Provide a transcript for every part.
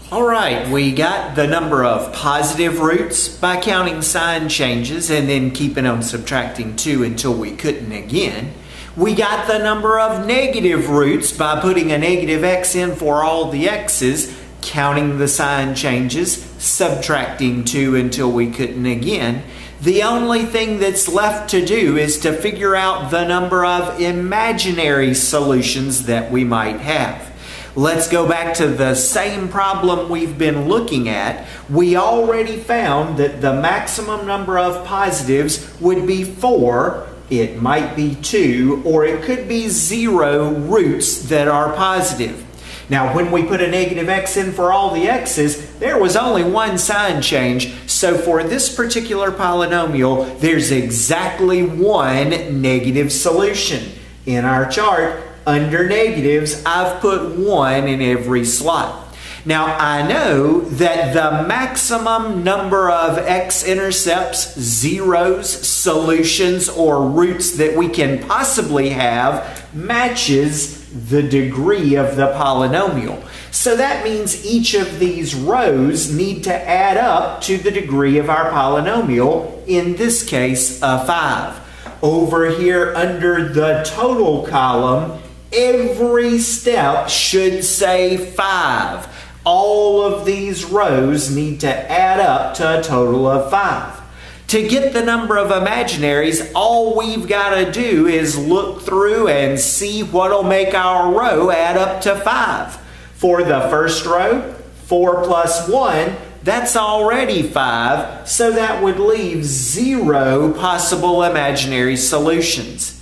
All right, we got the number of positive roots by counting sign changes and then keeping on subtracting 2 until we couldn't again. We got the number of negative roots by putting a negative x in for all the x's, counting the sign changes, subtracting 2 until we couldn't again. The only thing that's left to do is to figure out the number of imaginary solutions that we might have. Let's go back to the same problem we've been looking at. We already found that the maximum number of positives would be 4, it might be 2, or it could be 0 roots that are positive. Now, when we put a negative x in for all the x's, there was only one sign change. So for this particular polynomial, there's exactly one negative solution. In our chart, under negatives, I've put 1 in every slot. Now, I know that the maximum number of x-intercepts, zeros, solutions, or roots that we can possibly have matches the degree of the polynomial. So that means each of these rows need to add up to the degree of our polynomial, in this case, a 5. Over here under the total column, every step should say 5. All of these rows need to add up to a total of 5. To get the number of imaginaries, all we've got to do is look through and see what'll make our row add up to 5. For the first row, 4 plus 1, that's already 5, so that would leave 0 possible imaginary solutions.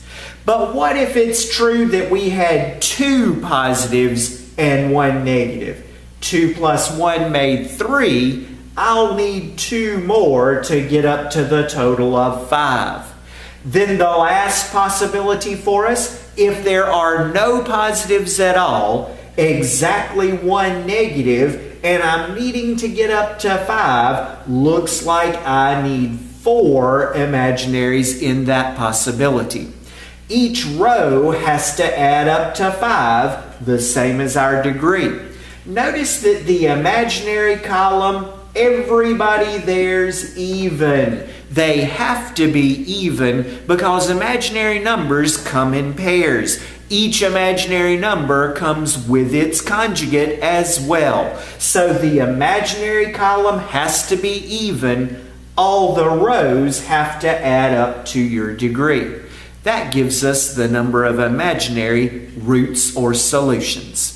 But what if it's true that we had 2 positives and 1 negative? 2 plus 1 made 3. I'll need 2 more to get up to the total of 5. Then the last possibility for us, if there are no positives at all, exactly 1 negative, and I'm needing to get up to 5, looks like I need 4 imaginaries in that possibility. Each row has to add up to 5, the same as our degree. Notice that the imaginary column, everybody there's even. They have to be even because imaginary numbers come in pairs. Each imaginary number comes with its conjugate as well. So the imaginary column has to be even. All the rows have to add up to your degree. That gives us the number of imaginary roots or solutions.